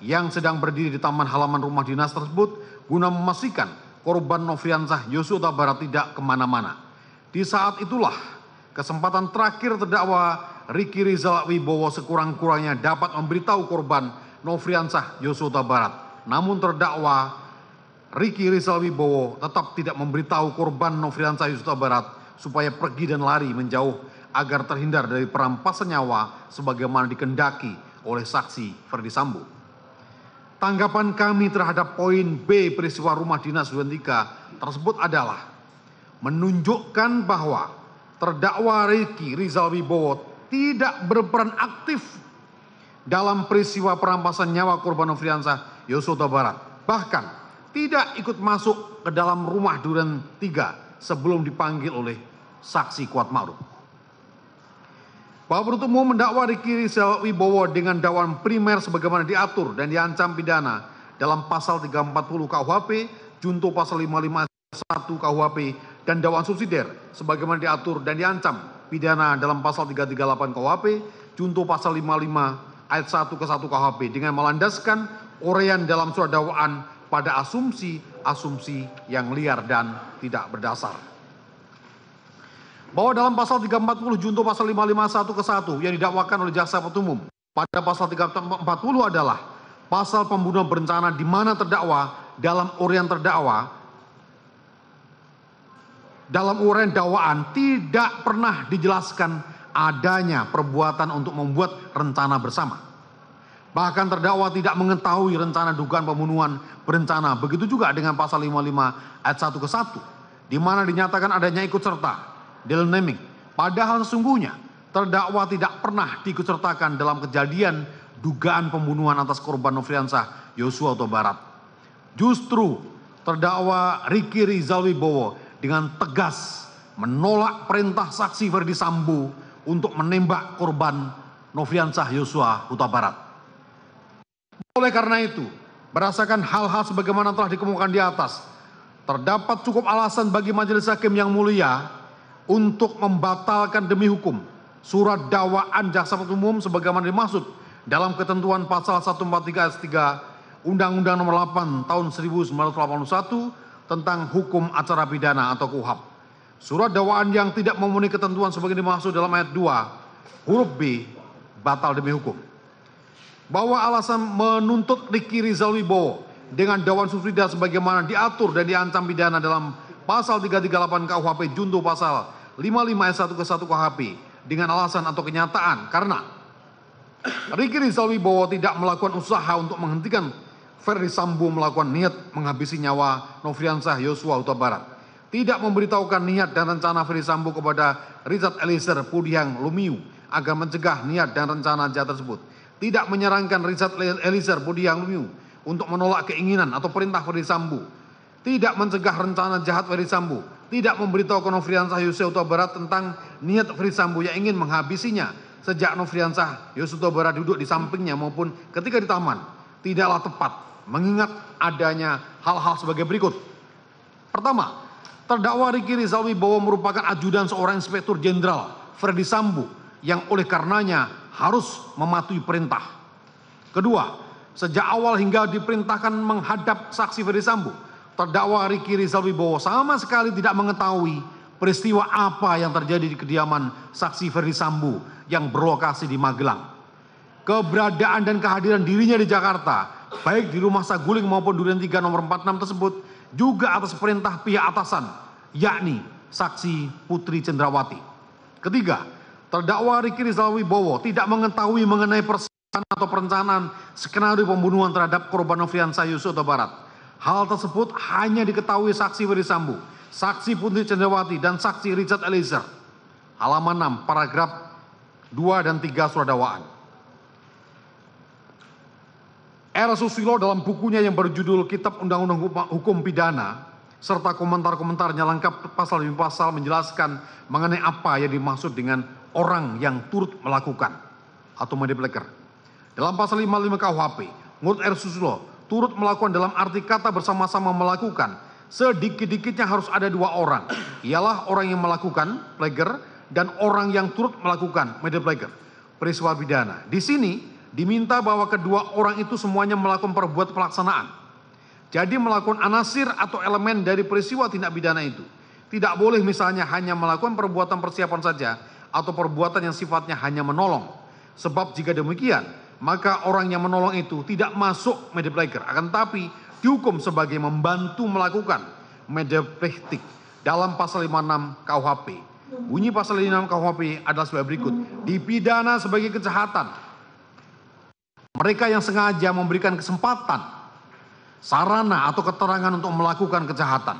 yang sedang berdiri di taman halaman rumah dinas tersebut guna memastikan korban Nofriansah Yosua Huta Barat tidak kemana-mana. Di saat itulah kesempatan terakhir terdakwa Ricky Rizal Wibowo sekurang-kurangnya dapat memberitahu korban Nofriansah Yosua Huta Barat. Namun terdakwa Ricky Rizal Wibowo tetap tidak memberitahu korban Nofriansah Yosua Huta Barat supaya pergi dan lari menjauh agar terhindar dari perampasan nyawa sebagaimana dikehendaki oleh saksi Ferdi Sambo. Tanggapan kami terhadap poin B peristiwa rumah dinas Duren 3 tersebut adalah menunjukkan bahwa terdakwa Ricky Rizal Wibowo tidak berperan aktif dalam peristiwa perampasan nyawa korban Nofriansah Yosua Huta Barat. Bahkan tidak ikut masuk ke dalam rumah Duren 3 sebelum dipanggil oleh saksi Kuat Ma'ruf. Bahwa penuntut umum mendakwa Ricky Rizal Wibowo dengan dakwaan primer sebagaimana diatur dan diancam pidana dalam pasal 340 KUHP, junto pasal 551 KUHP, dan dakwaan subsidiar sebagaimana diatur dan diancam pidana dalam pasal 338 KUHP, junto pasal 55 ayat 1 ke 1 KUHP dengan melandaskan uraian dalam surat dakwaan pada asumsi yang liar dan tidak berdasar. Bahwa dalam pasal 340 junto pasal 551 ke 1 yang didakwakan oleh jaksa penuntut umum pada pasal 340 adalah pasal pembunuhan berencana di mana terdakwa dalam uraian dakwaan tidak pernah dijelaskan adanya perbuatan untuk membuat rencana bersama. Bahkan terdakwa tidak mengetahui rencana dugaan pembunuhan berencana. Begitu juga dengan pasal 55 ayat 1 ke 1 di mana dinyatakan adanya ikut serta deal naming. Padahal sesungguhnya terdakwa tidak pernah diikutsertakan dalam kejadian dugaan pembunuhan atas korban Nofriansah Yosua Huta Barat. Justru terdakwa Ricky Rizal Wibowo dengan tegas menolak perintah saksi Ferdi Sambo untuk menembak korban Nofriansah Yosua Huta Barat. Oleh karena itu, berdasarkan hal-hal sebagaimana telah dikemukakan di atas, terdapat cukup alasan bagi majelis hakim yang mulia untuk membatalkan demi hukum surat dakwaan jaksa penuntut umum sebagaimana dimaksud dalam ketentuan pasal 143 ayat 3 Undang-Undang Nomor 8 Tahun 1981 tentang Hukum Acara Pidana atau KUHAP. Surat dakwaan yang tidak memenuhi ketentuan sebagaimana dimaksud dalam ayat 2 huruf B batal demi hukum. Bahwa alasan menuntut Ricky Rizal Wibowo dengan dakwaan subsidiar sebagaimana diatur dan diancam pidana dalam pasal 338 KUHP junto pasal 55 ayat 1 ke 1 KUHP dengan alasan atau kenyataan karena Ricky Rizal Wibowo tidak melakukan usaha untuk menghentikan Ferdi Sambo melakukan niat menghabisi nyawa Nofriansah Yosua Huta Barat, tidak memberitahukan niat dan rencana Ferdi Sambo kepada Richard Eliezer Pudiang Lumiu agar mencegah niat dan rencana jahat tersebut, tidak menyarankan Richard Eliezer Pudiang Lumiu untuk menolak keinginan atau perintah Ferdi Sambo, tidak mencegah rencana jahat Ferdi Sambo, tidak memberitahukan Nofriansah Yosua Huta Barat tentang niat Ferdi Sambo yang ingin menghabisinya sejak Nofriansah Yosua Huta Barat duduk di sampingnya maupun ketika di taman, tidaklah tepat mengingat adanya hal-hal sebagai berikut. Pertama, terdakwa Ricky Rizal Wibowo merupakan ajudan seorang Inspektur Jenderal Ferdi Sambo yang oleh karenanya harus mematuhi perintah. Kedua, sejak awal hingga diperintahkan menghadap saksi Ferdi Sambo, terdakwa Ricky Rizal Wibowo sama sekali tidak mengetahui peristiwa apa yang terjadi di kediaman saksi Ferdi Sambo yang berlokasi di Magelang. Keberadaan dan kehadiran dirinya di Jakarta, baik di rumah Saguling maupun Duren 3 nomor 46 tersebut, juga atas perintah pihak atasan, yakni saksi Putri Cendrawati. Ketiga, terdakwa Ricky Rizal Wibowo tidak mengetahui mengenai persiapan atau perencanaan skenario pembunuhan terhadap korban Nofriansah Yosua Huta Barat. Hal tersebut hanya diketahui saksi Ferdi Sambo, saksi Putri Cendrawati, dan saksi Richard Eliezer. Halaman 6, paragraf 2 dan 3 surat dakwaan. R. Susilo dalam bukunya yang berjudul Kitab Undang-Undang Hukum Pidana serta komentar-komentarnya lengkap pasal demi pasal menjelaskan mengenai apa yang dimaksud dengan orang yang turut melakukan atau medipleker. Dalam pasal 55 KUHP, menurut R. Susilo, turut melakukan dalam arti kata bersama-sama melakukan, sedikit-dikitnya harus ada dua orang, ialah orang yang melakukan pleger dan orang yang turut melakukan medipleker peristiwa pidana. Di sini diminta bahwa kedua orang itu semuanya melakukan perbuatan pelaksanaan. Jadi melakukan anasir atau elemen dari peristiwa tindak pidana itu. Tidak boleh misalnya hanya melakukan perbuatan persiapan saja atau perbuatan yang sifatnya hanya menolong. Sebab jika demikian, maka orang yang menolong itu tidak masuk medipleker, akan tetapi dihukum sebagai membantu melakukan medipletik dalam pasal 56 KUHP. Bunyi pasal 56 KUHP adalah sebagai berikut: dipidana sebagai kejahatan mereka yang sengaja memberikan kesempatan, sarana atau keterangan untuk melakukan kejahatan.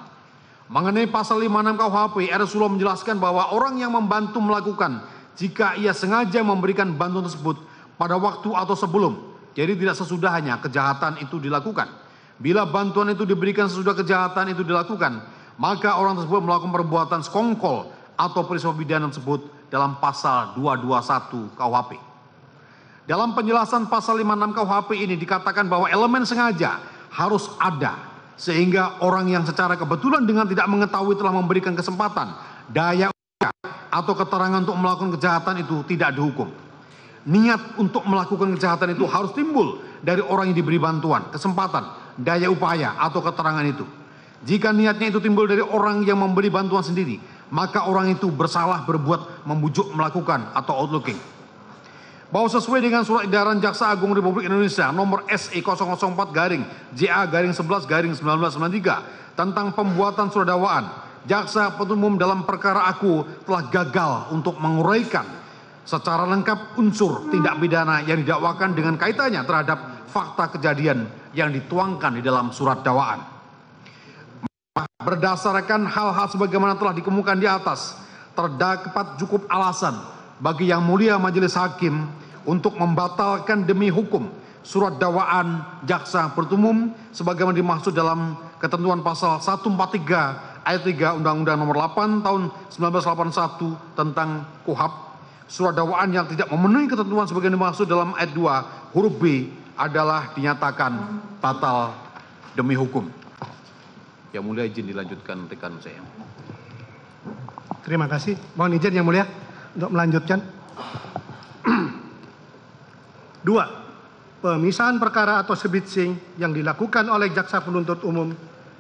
Mengenai pasal 56 KUHP, R. Susilo menjelaskan bahwa orang yang membantu melakukan jika ia sengaja memberikan bantuan tersebut pada waktu atau sebelum, jadi tidak sesudahnya kejahatan itu dilakukan. Bila bantuan itu diberikan sesudah kejahatan itu dilakukan, maka orang tersebut melakukan perbuatan sekongkol atau peristiwa pidana tersebut dalam pasal 221 KUHP. Dalam penjelasan pasal 56 KUHP ini dikatakan bahwa elemen sengaja harus ada, sehingga orang yang secara kebetulan dengan tidak mengetahui telah memberikan kesempatan, daya upaya, atau keterangan untuk melakukan kejahatan itu tidak dihukum. Niat untuk melakukan kejahatan itu harus timbul dari orang yang diberi bantuan, kesempatan, daya upaya, atau keterangan itu. Jika niatnya itu timbul dari orang yang memberi bantuan sendiri, maka orang itu bersalah berbuat membujuk melakukan atau outlooking. Bahwa sesuai dengan surat edaran Jaksa Agung Republik Indonesia nomor SE 004-JA-11-1993 tentang pembuatan surat dakwaan, Jaksa Penuntut Umum dalam perkara aku telah gagal untuk menguraikan secara lengkap unsur tindak pidana yang didakwakan dengan kaitannya terhadap fakta kejadian yang dituangkan di dalam surat dakwaan. Berdasarkan hal-hal sebagaimana telah dikemukakan di atas, terdapat cukup alasan bagi Yang Mulia Majelis Hakim untuk membatalkan demi hukum surat dakwaan Jaksa Penuntut Umum sebagaimana dimaksud dalam ketentuan pasal 143 ayat 3 Undang-Undang Nomor 8 Tahun 1981 tentang KUHP. Surat dakwaan yang tidak memenuhi ketentuan sebagaimana dimaksud dalam ayat 2 huruf B adalah dinyatakan batal demi hukum. Yang Mulia izin dilanjutkan rekan saya. Terima kasih. Mohon izin Yang Mulia untuk melanjutkan. 2. Pemisahan perkara atau sebitsing yang dilakukan oleh Jaksa Penuntut Umum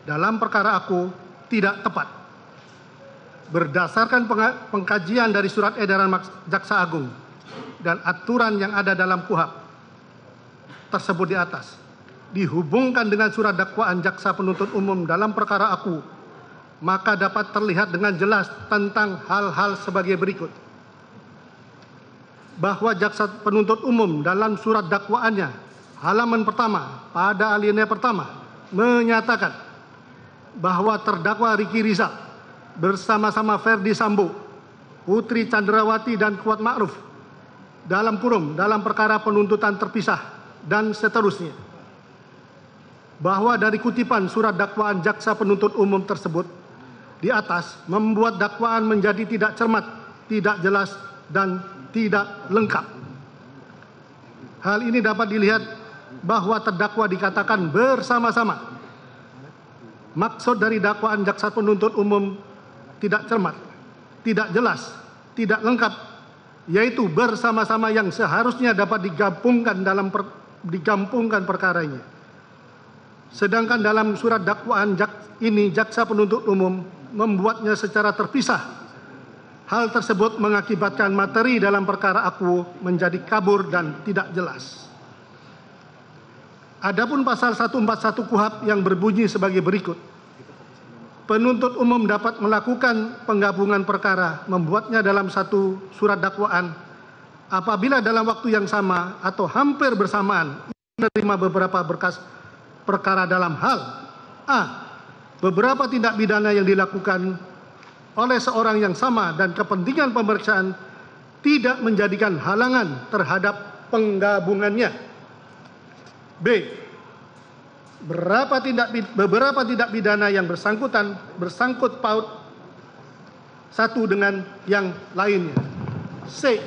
dalam perkara aku tidak tepat. Berdasarkan pengkajian dari surat edaran Jaksa Agung dan aturan yang ada dalam KUHP tersebut di atas, dihubungkan dengan surat dakwaan Jaksa Penuntut Umum dalam perkara aku, maka dapat terlihat dengan jelas tentang hal-hal sebagai berikut. bahwa jaksa penuntut umum dalam surat dakwaannya halaman pertama pada alinea pertama menyatakan bahwa terdakwa Ricky Rizal bersama-sama Ferdi Sambo, Putri Candrawati dan Kuat Ma'ruf dalam perkara penuntutan terpisah dan seterusnya. Bahwa dari kutipan surat dakwaan jaksa penuntut umum tersebut di atas membuat dakwaan menjadi tidak cermat, tidak jelas dan tidak lengkap. Hal ini dapat dilihat bahwa terdakwa dikatakan bersama-sama. Maksud dari dakwaan jaksa penuntut umum tidak cermat, tidak jelas, tidak lengkap, yaitu bersama-sama yang seharusnya dapat digabungkan perkaranya. Sedangkan dalam surat dakwaan ini jaksa penuntut umum membuatnya secara terpisah. Hal tersebut mengakibatkan materi dalam perkara akuo menjadi kabur dan tidak jelas. Adapun pasal 141 KUHP yang berbunyi sebagai berikut. Penuntut umum dapat melakukan penggabungan perkara membuatnya dalam satu surat dakwaan apabila dalam waktu yang sama atau hampir bersamaan menerima beberapa berkas perkara dalam hal a. Beberapa tindak pidana yang dilakukan oleh seorang yang sama dan kepentingan pemeriksaan tidak menjadikan halangan terhadap penggabungannya. B. Beberapa tindak pidana yang bersangkut paut satu dengan yang lainnya. C.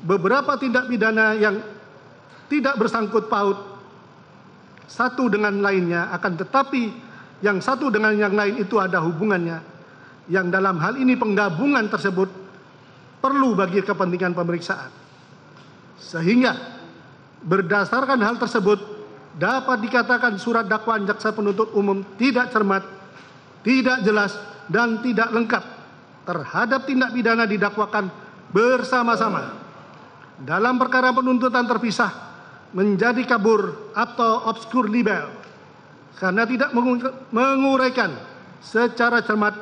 Beberapa tindak pidana yang tidak bersangkut paut satu dengan lainnya, akan tetapi yang satu dengan yang lain itu ada hubungannya, yang dalam hal ini penggabungan tersebut perlu bagi kepentingan pemeriksaan. Sehingga berdasarkan hal tersebut dapat dikatakan surat dakwaan jaksa penuntut umum tidak cermat, tidak jelas dan tidak lengkap terhadap tindak pidana didakwakan bersama-sama dalam perkara penuntutan terpisah menjadi kabur atau obskur libel karena tidak menguraikan secara cermat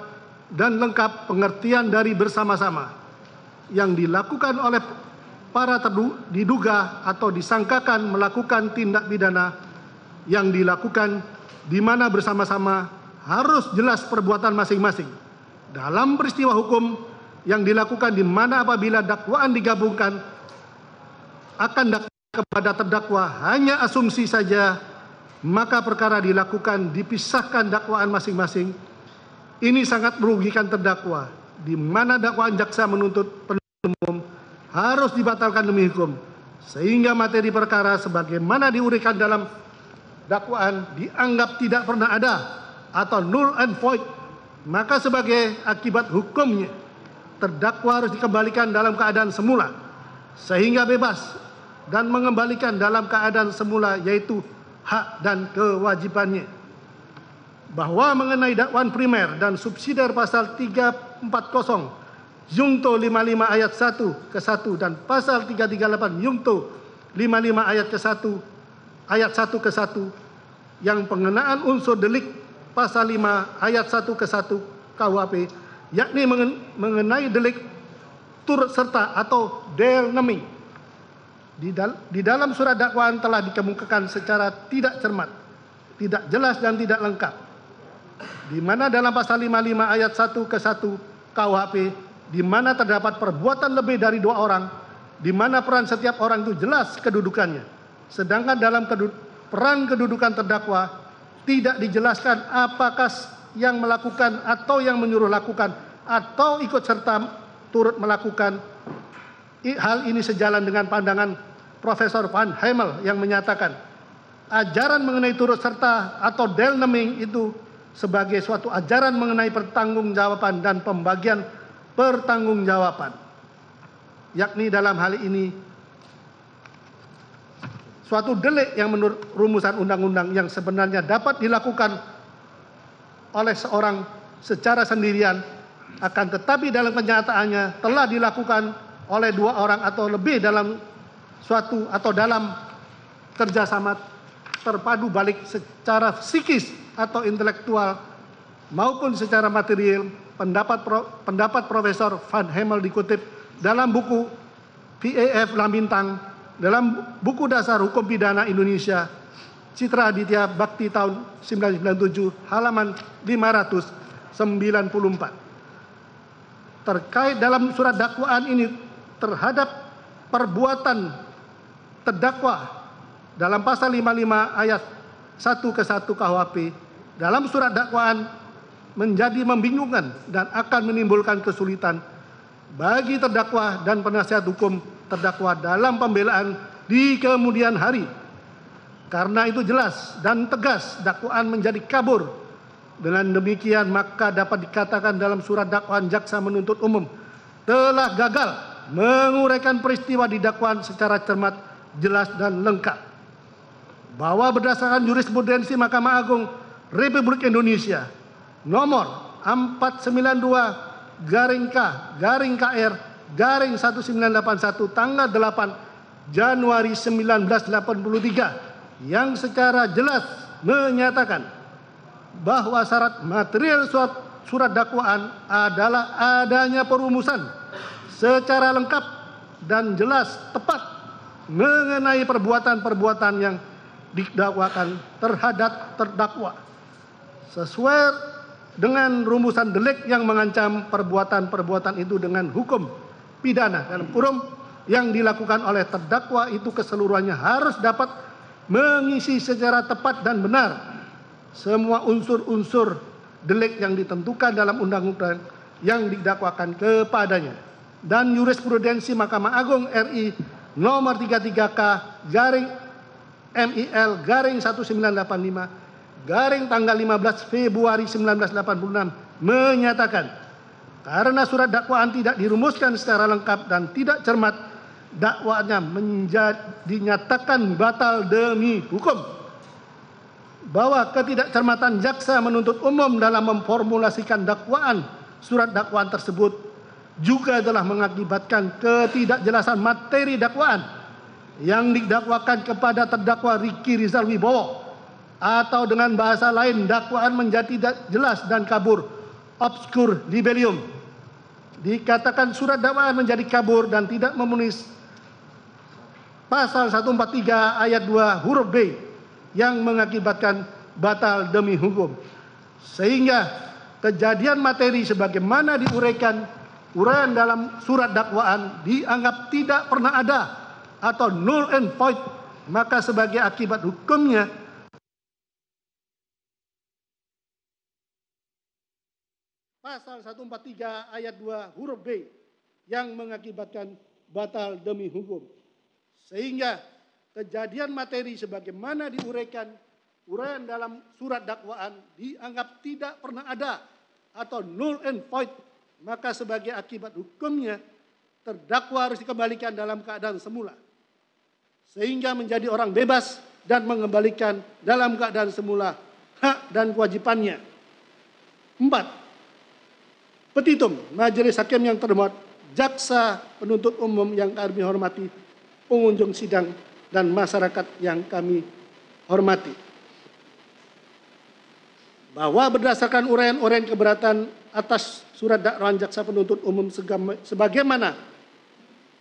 dan lengkap pengertian dari bersama-sama yang dilakukan oleh para diduga atau disangkakan melakukan tindak pidana yang dilakukan di mana bersama-sama harus jelas perbuatan masing-masing dalam peristiwa hukum yang dilakukan di mana apabila dakwaan digabungkan akan kepada terdakwa hanya asumsi saja, maka perkara dilakukan dipisahkan dakwaan masing-masing. Ini sangat merugikan terdakwa, di mana dakwaan jaksa menuntut penuntut umum harus dibatalkan demi hukum, sehingga materi perkara sebagaimana diuraikan dalam dakwaan dianggap tidak pernah ada atau null and void. Maka sebagai akibat hukumnya, terdakwa harus dikembalikan dalam keadaan semula, sehingga bebas dan mengembalikan dalam keadaan semula, yaitu hak dan kewajibannya. Bahwa mengenai dakwaan primer dan subsidiar pasal 340 Junto 55 ayat 1 ke 1 dan pasal 338 Junto 55 ayat ke 1 ayat 1 ke 1 yang pengenaan unsur delik pasal 5 ayat 1 ke 1 KUHP, yakni mengenai delik turut serta atau delnaming di dalam surat dakwaan telah dikemukakan secara tidak cermat, tidak jelas dan tidak lengkap, di mana dalam pasal 55 ayat 1 ke 1 KUHP, di mana terdapat perbuatan lebih dari 2 orang, di mana peran setiap orang itu jelas kedudukannya, sedangkan dalam peran kedudukan terdakwa tidak dijelaskan apakah yang melakukan atau yang menyuruh lakukan atau ikut serta turut melakukan. Hal ini sejalan dengan pandangan Profesor Van Hemel yang menyatakan ajaran mengenai turut serta atau delnaming itu sebagai suatu ajaran mengenai pertanggungjawaban dan pembagian pertanggungjawaban, yakni dalam hal ini suatu delik yang menurut rumusan undang-undang yang sebenarnya dapat dilakukan oleh seorang secara sendirian, akan tetapi dalam kenyataannya telah dilakukan oleh 2 orang atau lebih dalam suatu atau dalam kerjasama terpadu balik secara psikis atau intelektual maupun secara material. Pendapat Profesor Van Hemel dikutip dalam buku PAF Lambintang, dalam buku dasar hukum pidana Indonesia, Citra Aditya Bakti tahun 1997, halaman 594. Terkait dalam surat dakwaan ini terhadap perbuatan terdakwa dalam pasal 55 ayat 1 ke 1 KUHP dalam surat dakwaan menjadi membingungkan dan akan menimbulkan kesulitan bagi terdakwa dan penasihat hukum terdakwa dalam pembelaan di kemudian hari. Karena itu jelas dan tegas dakwaan menjadi kabur. Dengan demikian maka dapat dikatakan dalam surat dakwaan jaksa penuntut umum telah gagal menguraikan peristiwa di dakwaan secara cermat, jelas dan lengkap. Bahwa berdasarkan jurisprudensi Mahkamah Agung Republik Indonesia nomor 492-K-KR-1981 tanggal 8 Januari 1983 yang secara jelas menyatakan bahwa syarat material surat dakwaan adalah adanya perumusan secara lengkap dan jelas tepat mengenai perbuatan-perbuatan yang didakwakan terhadap terdakwa sesuai dengan rumusan delik yang mengancam perbuatan-perbuatan itu dengan hukum pidana dalam kurung yang dilakukan oleh terdakwa itu keseluruhannya harus dapat mengisi secara tepat dan benar semua unsur-unsur delik yang ditentukan dalam undang-undang yang didakwakan kepadanya. Dan jurisprudensi Mahkamah Agung RI nomor 33K-MIL-1985 tanggal 15 Februari 1986 menyatakan karena surat dakwaan tidak dirumuskan secara lengkap dan tidak cermat, dakwaannya dinyatakan batal demi hukum. Bahwa ketidakcermatan jaksa penuntut umum dalam memformulasikan dakwaan surat dakwaan tersebut juga telah mengakibatkan ketidakjelasan materi dakwaan yang didakwakan kepada terdakwa Ricky Rizal Wibowo, atau dengan bahasa lain dakwaan menjadi tidak jelas dan kabur, obscur libellium. Dikatakan surat dakwaan menjadi kabur dan tidak memenuhi pasal 143 ayat 2 huruf B yang mengakibatkan batal demi hukum. Sehingga kejadian materi sebagaimana uraian dalam surat dakwaan dianggap tidak pernah ada atau null and void, maka sebagai akibat hukumnya pasal 143 ayat 2 huruf B yang mengakibatkan batal demi hukum. Sehingga kejadian materi sebagaimana uraian dalam surat dakwaan dianggap tidak pernah ada atau null and void, maka sebagai akibat hukumnya terdakwa harus dikembalikan dalam keadaan semula sehingga menjadi orang bebas dan mengembalikan dalam keadaan semula hak dan kewajibannya. 4. Petitum Majelis Hakim yang terhormat, jaksa penuntut umum yang kami hormati, pengunjung sidang dan masyarakat yang kami hormati. Bahwa berdasarkan uraian-uraian keberatan atas surat dakwaan jaksa penuntut umum sebagaimana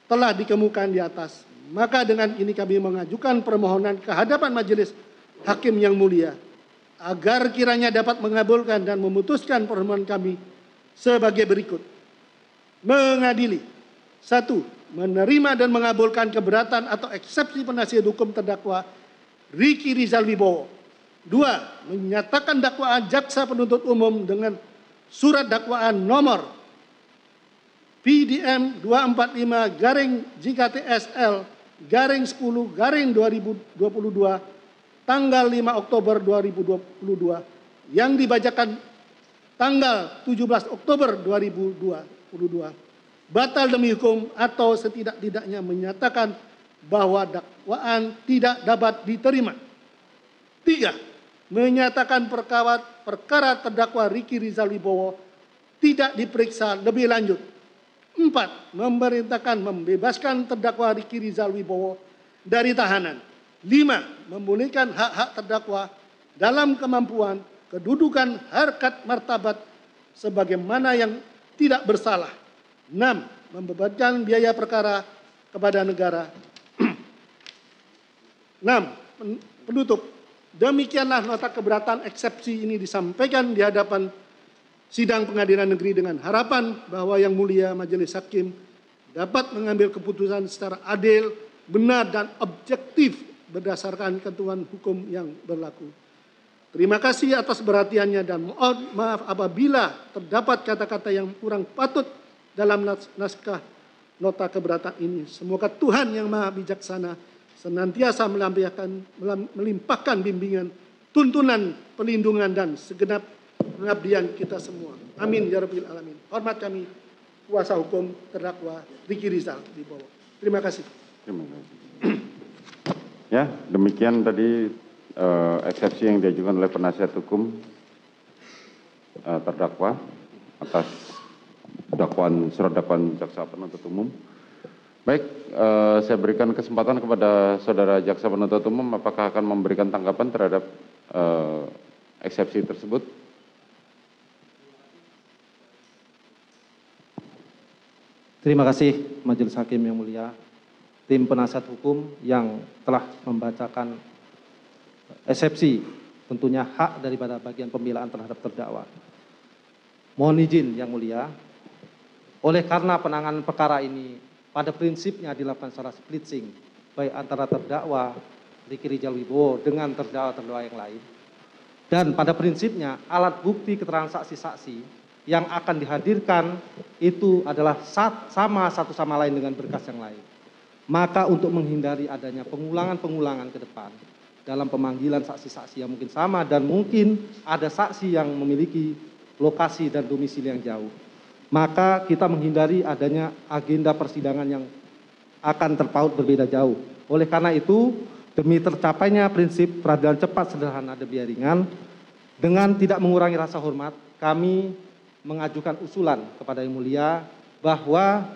telah dikemukakan di atas, maka dengan ini kami mengajukan permohonan ke hadapan majelis hakim yang mulia agar kiranya dapat mengabulkan dan memutuskan permohonan kami sebagai berikut. Mengadili: 1. Menerima dan mengabulkan keberatan atau eksepsi penasihat hukum terdakwa Ricky Rizal Wibowo. 2. Menyatakan dakwaan jaksa penuntut umum dengan surat dakwaan nomor PDM 245-JKTSL-10-2022 tanggal 5 Oktober 2022 yang dibacakan tanggal 17 Oktober 2022 batal demi hukum atau setidak-tidaknya menyatakan bahwa dakwaan tidak dapat diterima. 3. Menyatakan perkara terdakwa Ricky Rizal Wibowo tidak diperiksa lebih lanjut. 4. Memerintahkan membebaskan terdakwa Ricky Rizal Wibowo dari tahanan. 5. Memulihkan hak-hak terdakwa dalam kemampuan, kedudukan, harkat, martabat sebagaimana yang tidak bersalah. 6. membebankan biaya perkara kepada negara. 6. Penutup. Demikianlah nota keberatan eksepsi ini disampaikan di hadapan sidang pengadilan negeri dengan harapan bahwa Yang Mulia Majelis Hakim dapat mengambil keputusan secara adil, benar, dan objektif berdasarkan ketentuan hukum yang berlaku. Terima kasih atas perhatiannya dan mohon maaf apabila terdapat kata-kata yang kurang patut dalam naskah nota keberatan ini. Semoga Tuhan yang Maha Bijaksana senantiasa melimpahkan bimbingan, tuntunan, perlindungan, dan segenap pengabdian kita semua. Amin ya Rabbil Alamin. Hormat kami, kuasa hukum terdakwa Ricky Rizal Wibowo. Terima kasih. Terima kasih. Ya, demikian tadi eksepsi yang diajukan oleh penasihat hukum terdakwa atas surat dakwaan jaksa penuntut umum. Baik, saya berikan kesempatan kepada saudara jaksa penuntut umum apakah akan memberikan tanggapan terhadap eksepsi tersebut. Terima kasih Majelis Hakim yang mulia, tim penasihat hukum yang telah membacakan eksepsi, tentunya hak daripada bagian pembelaan terhadap terdakwa. Mohon izin yang mulia, oleh karena penanganan perkara ini pada prinsipnya dilakukan secara splitsing, baik antara terdakwa Ricky Rizal Wibowo dengan terdakwa-terdakwa yang lain, dan pada prinsipnya alat bukti keterangan saksi-saksi yang akan dihadirkan itu adalah sama satu sama lain dengan berkas yang lain. Maka untuk menghindari adanya pengulangan-pengulangan ke depan dalam pemanggilan saksi-saksi yang mungkin sama dan mungkin ada saksi yang memiliki lokasi dan domisili yang jauh, maka kita menghindari adanya agenda persidangan yang akan terpaut berbeda jauh. Oleh karena itu, demi tercapainya prinsip peradilan cepat, sederhana, dan biaya ringan, dengan tidak mengurangi rasa hormat, kami mengajukan usulan kepada Yang Mulia bahwa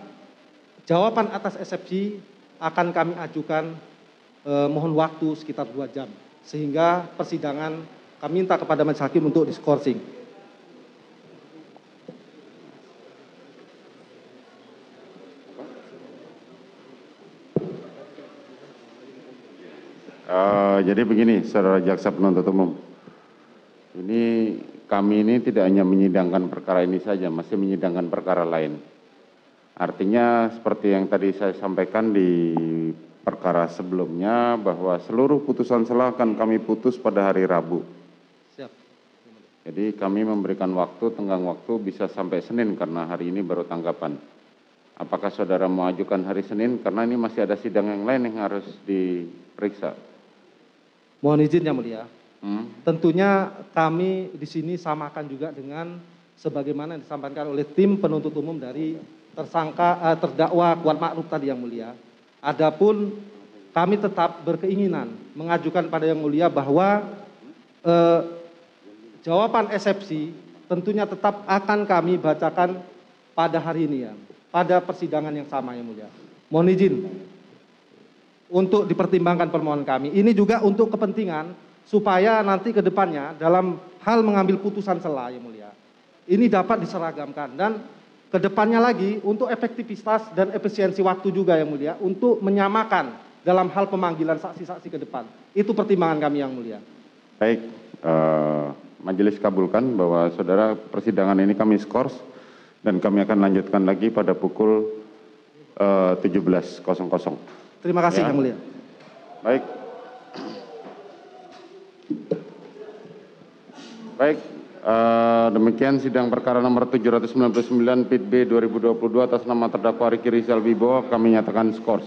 jawaban atas eksepsi akan kami ajukan mohon waktu sekitar 2 jam, sehingga persidangan kami minta kepada Majelis Hakim untuk diskorsing. Jadi begini, saudara jaksa penuntut umum, ini kami ini tidak hanya menyidangkan perkara ini saja, masih menyidangkan perkara lain. Artinya seperti yang tadi saya sampaikan di perkara sebelumnya, bahwa seluruh putusan selah akan kami putus pada hari Rabu. Siap. Jadi kami memberikan waktu, tenggang waktu bisa sampai Senin karena hari ini baru tanggapan. Apakah saudara mau ajukan hari Senin? Karena ini masih ada sidang yang lain yang harus diperiksa. Mohon izin Yang Mulia. Tentunya kami di sini samakan juga dengan sebagaimana yang disampaikan oleh tim penuntut umum dari terdakwa Kuat Ma'ruf tadi Yang Mulia. Adapun kami tetap berkeinginan mengajukan pada Yang Mulia bahwa jawaban eksepsi tentunya tetap akan kami bacakan pada hari ini ya, pada persidangan yang sama Yang Mulia. Mohon izin untuk dipertimbangkan permohonan kami. Ini juga untuk kepentingan supaya nanti ke depannya dalam hal mengambil putusan selah Yang Mulia, ini dapat diseragamkan, dan ke depannya lagi untuk efektivitas dan efisiensi waktu juga Yang Mulia, untuk menyamakan dalam hal pemanggilan saksi-saksi ke depan. Itu pertimbangan kami Yang Mulia. Baik, majelis kabulkan bahwa saudara persidangan ini kami skors dan kami akan lanjutkan lagi pada pukul 17.00. Terima kasih Yang Mulia. Baik. Baik, demikian sidang perkara nomor 799 PIT B 2022 atas nama terdakwa Ricky Rizal Wibowo kami nyatakan skors.